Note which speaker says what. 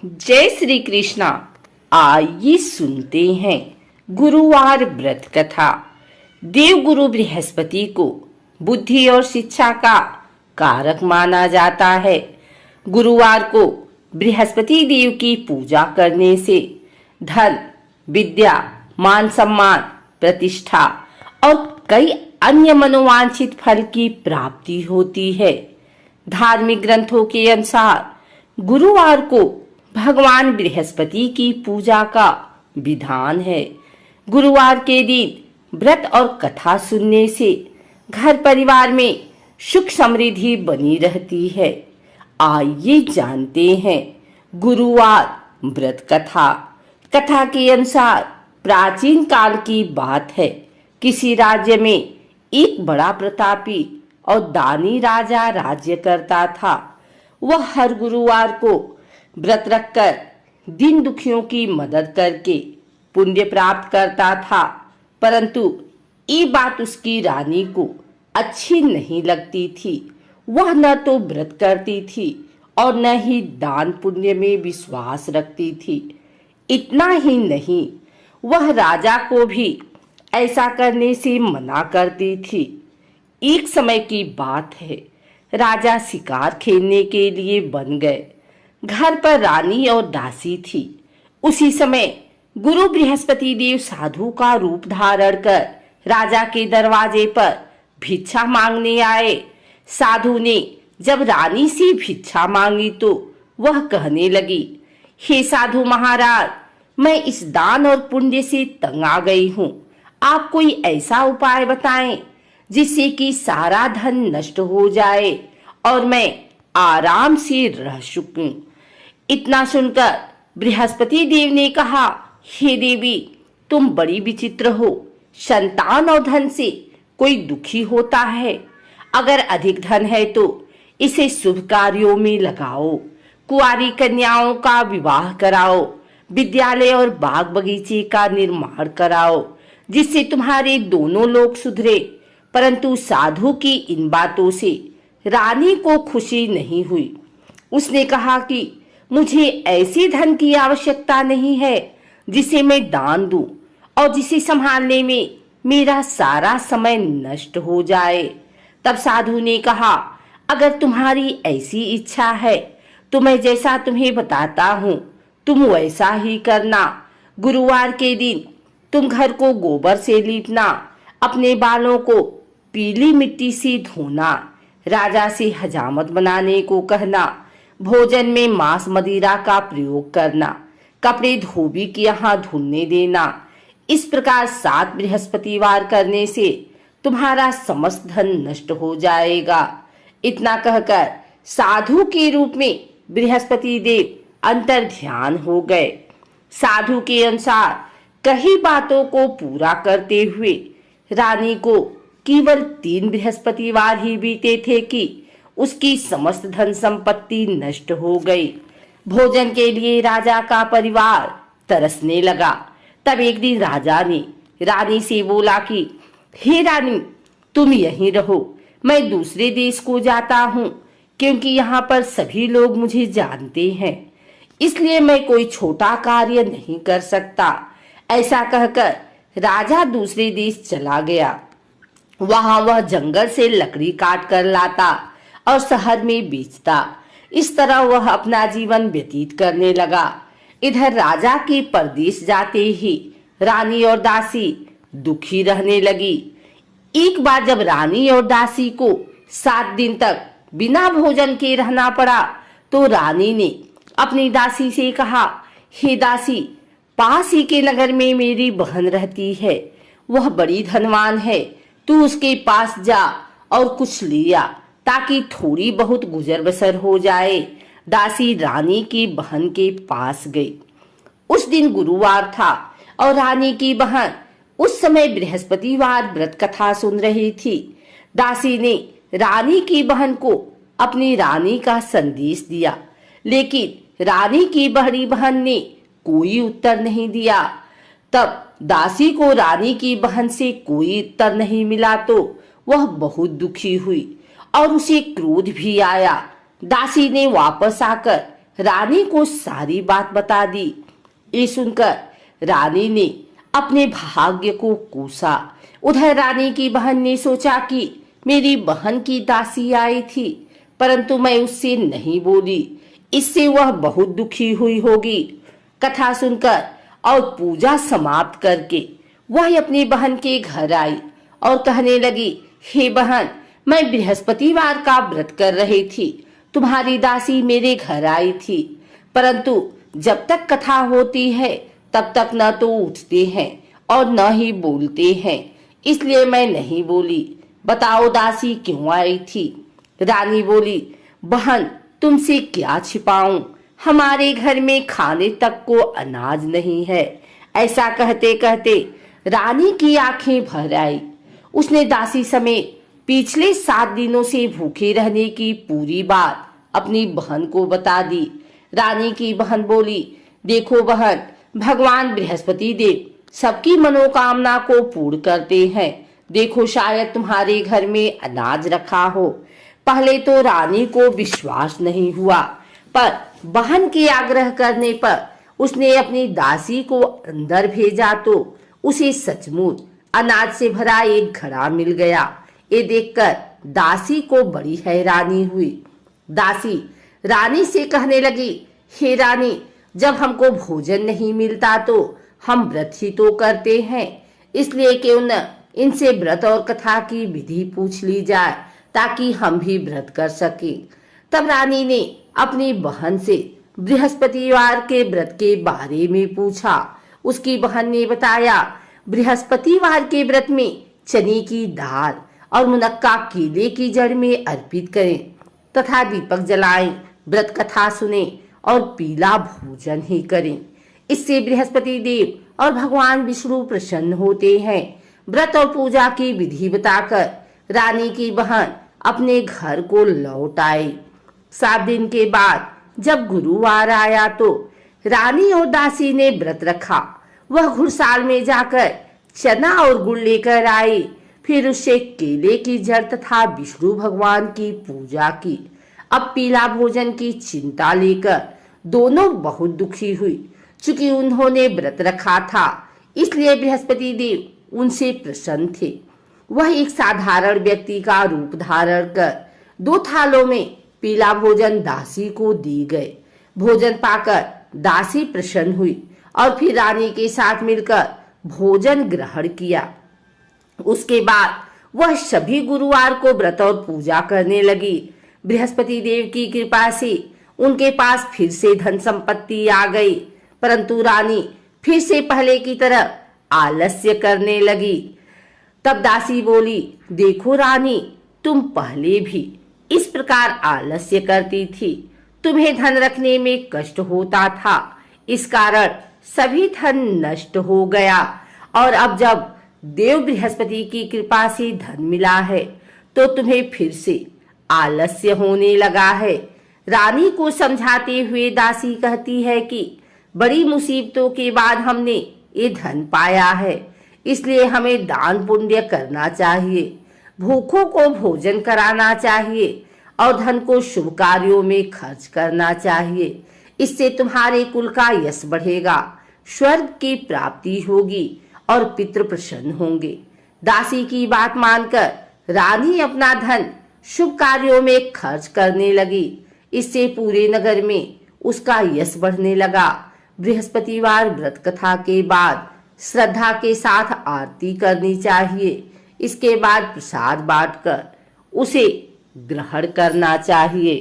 Speaker 1: जय श्री कृष्णा। आइए सुनते हैं गुरुवार व्रत कथा। देव गुरु बृहस्पति को बुद्धि और शिक्षा का कारक माना जाता है। गुरुवार को बृहस्पति देव की पूजा करने से धन, विद्या, मान सम्मान, प्रतिष्ठा और कई अन्य मनोवांछित फल की प्राप्ति होती है। धार्मिक ग्रंथों के अनुसार गुरुवार को भगवान बृहस्पति की पूजा का विधान है। गुरुवार के दिन व्रत और कथा सुनने से घर परिवार में सुख समृद्धि बनी रहती है। आइए जानते हैं गुरुवार व्रत कथा। कथा के अनुसार प्राचीन काल की बात है। किसी राज्य में एक बड़ा प्रतापी और दानी राजा राज्य करता था। वह हर गुरुवार को व्रत रखकर दीन दुखियों की मदद करके पुण्य प्राप्त करता था। परंतु ये बात उसकी रानी को अच्छी नहीं लगती थी। वह न तो व्रत करती थी और न ही दान पुण्य में विश्वास रखती थी। इतना ही नहीं, वह राजा को भी ऐसा करने से मना करती थी। एक समय की बात है, राजा शिकार खेलने के लिए बन गए। घर पर रानी और दासी थी। उसी समय गुरु बृहस्पति देव साधु का रूप धारण कर राजा के दरवाजे पर भिक्षा मांगने आए। साधु ने जब रानी से भिक्षा मांगी तो वह कहने लगी, हे साधु महाराज, मैं इस दान और पुण्य से तंग आ गई हूँ। आप कोई ऐसा उपाय बताएं जिससे कि सारा धन नष्ट हो जाए और मैं आराम से रह सकूं। इतना सुनकर बृहस्पति देव ने कहा, हे देवी, तुम बड़ी विचित्र हो। संतान और धन से कोई दुखी होता है। अगर अधिक धन है तो इसे शुभ कार्यों में लगाओ। कुंवारी कन्याओं का विवाह कराओ। विद्यालय और बाग बगीचे का निर्माण कराओ, जिससे तुम्हारे दोनों लोग सुधरे। परंतु साधु की इन बातों से रानी को खुशी नहीं हुई। उसने कहा कि मुझे ऐसे धन की आवश्यकता नहीं है जिसे मैं दान दूं और जिसे संभालने में मेरा सारा समय नष्ट हो जाए। तब साधु ने कहा, अगर तुम्हारी ऐसी इच्छा है तो मैं जैसा तुम्हें बताता हूँ तुम वैसा ही करना। गुरुवार के दिन तुम घर को गोबर से लीपना, अपने बालों को पीली मिट्टी से धोना, राजा से हजामत बनाने को कहना, भोजन में मांस मदिरा का प्रयोग करना, कपड़े धोबी के यहाँ धुलने देना। इस प्रकार 7 बृहस्पतिवार करने से तुम्हारा समस्त धन नष्ट हो जाएगा। इतना कहकर साधु के रूप में बृहस्पति देव अंतर ध्यान हो गए। साधु के अनुसार कई बातों को पूरा करते हुए रानी को केवल 3 बृहस्पतिवार ही बीते थे कि उसकी समस्त धन संपत्ति नष्ट हो गई। भोजन के लिए राजा का परिवार तरसने लगा। तब एक दिन राजा ने रानी से बोला कि हे रानी, तुम यहीं रहो, मैं दूसरे देश को जाता हूँ, क्योंकि यहाँ पर सभी लोग मुझे जानते हैं, इसलिए मैं कोई छोटा कार्य नहीं कर सकता। ऐसा कहकर राजा दूसरे देश चला गया। वहां वह जंगल से लकड़ी काट कर लाता और शहर में बेचता। इस तरह वह अपना जीवन व्यतीत करने लगा। इधर राजा के परदेश जाते ही रानी और दासी दुखी रहने लगी। एक बार जब रानी और दासी को 7 दिन तक बिना भोजन के रहना पड़ा तो रानी ने अपनी दासी से कहा, हे दासी, पास ही के नगर में मेरी बहन रहती है। वह बड़ी धनवान है। तू उसके पास जा और कुछ लिया ताकि थोड़ी बहुत गुजर बसर हो जाए। दासी रानी की बहन के पास गई। उस दिन गुरुवार था और रानी की बहन उस समय बृहस्पतिवार व्रत कथा सुन रही थी। दासी ने रानी की बहन को अपनी रानी का संदेश दिया, लेकिन रानी की बड़ी बहन ने कोई उत्तर नहीं दिया। तब दासी को रानी की बहन से कोई उत्तर नहीं मिला तो वह बहुत दुखी हुई और उसे क्रोध भी आया। दासी ने वापस आकर रानी को सारी बात बता दी। ये सुनकर रानी ने अपने भाग्य को कोसा। उधर रानी की बहन ने सोचा कि मेरी बहन की दासी आई थी, परंतु मैं उससे नहीं बोली, इससे वह बहुत दुखी हुई होगी। कथा सुनकर और पूजा समाप्त करके वह अपनी बहन के घर आई और कहने लगी, हे बहन, मैं बृहस्पतिवार का व्रत कर रही थी, तुम्हारी दासी मेरे घर आई थी, परंतु जब तक कथा होती है तब तक न तो उठते हैं और न ही बोलते हैं, इसलिए मैं नहीं बोली। बताओ दासी क्यों आई थी? रानी बोली, बहन, तुमसे क्या छिपाऊं, हमारे घर में खाने तक को अनाज नहीं है। ऐसा कहते कहते रानी की आंखें भर आई। उसने दासी समेत पिछले 7 दिनों से भूखे रहने की पूरी बात अपनी बहन को बता दी। रानी की बहन बोली, देखो बहन, भगवान बृहस्पति देव सबकी मनोकामना को पूर्ण करते हैं। देखो, शायद तुम्हारे घर में अनाज रखा हो। पहले तो रानी को विश्वास नहीं हुआ, पर बहन के आग्रह करने पर उसने अपनी दासी को अंदर भेजा तो उसे सचमुच अनाज से भरा एक घड़ा मिल गया। ये देखकर दासी को बड़ी हैरानी हुई। दासी रानी से कहने लगी, हे रानी, जब हमको भोजन नहीं मिलता तो हम व्रत ही तो करते हैं, इसलिए क्यों न इनसे व्रत और कथा की विधि पूछ ली जाए ताकि हम भी व्रत कर सके। तब रानी ने अपनी बहन से बृहस्पतिवार के व्रत के बारे में पूछा। उसकी बहन ने बताया, बृहस्पतिवार के व्रत में चने की दाल और मुनक्का केले की जड़ में अर्पित करें तथा दीपक जलाएं, व्रत कथा सुने और पीला भोजन ही करें। इससे बृहस्पति देव और भगवान विष्णु प्रसन्न होते हैं। व्रत और पूजा की विधि बताकर रानी की बहन अपने घर को लौट आई। 7 दिन के बाद जब गुरुवार आया तो रानी और दासी ने व्रत रखा। वह घुड़साल में जाकर चना और गुड़ लेकर आई, फिर उससे केले की जड़ तथा विष्णु भगवान की पूजा की। अब पीला भोजन की चिंता लेकर दोनों बहुत दुखी हुई। चूंकि उन्होंने व्रत रखा था, इसलिए बृहस्पति देव उनसे प्रसन्न थे। वह एक साधारण व्यक्ति का रूप धारण कर 2 थालों में पीला भोजन दासी को दी गए। भोजन पाकर दासी प्रसन्न हुई और फिर रानी के साथ मिलकर भोजन ग्रहण किया। उसके बाद वह सभी गुरुवार को व्रत और पूजा करने लगी। बृहस्पति देव की कृपा से उनके पास फिर से धन संपत्ति आ गई, परंतु रानी फिर से पहले की तरह आलस्य करने लगी। तब दासी बोली, देखो रानी, तुम पहले भी इस प्रकार आलस्य करती थी, तुम्हें धन रखने में कष्ट होता था, इस कारण सभी धन नष्ट हो गया, और अब जब देव बृहस्पति की कृपा से धन मिला है तो तुम्हें फिर से आलस्य होने लगा है। रानी को समझाते हुए दासी कहती है कि बड़ी मुसीबतों के बाद हमने ये धन पाया है, इसलिए हमें दान पुण्य करना चाहिए, भूखों को भोजन कराना चाहिए और धन को शुभ कार्यों में खर्च करना चाहिए। इससे तुम्हारे कुल का यश बढ़ेगा, स्वर्ग की प्राप्ति होगी और पितृ प्रसन्न होंगे। दासी की बात मानकर रानी अपना धन शुभ कार्यों में खर्च करने लगी। इससे पूरे नगर में उसका यश बढ़ने लगा। बृहस्पतिवार व्रत कथा के बाद श्रद्धा के साथ आरती करनी चाहिए। इसके बाद प्रसाद बांटकर उसे ग्रहण करना चाहिए।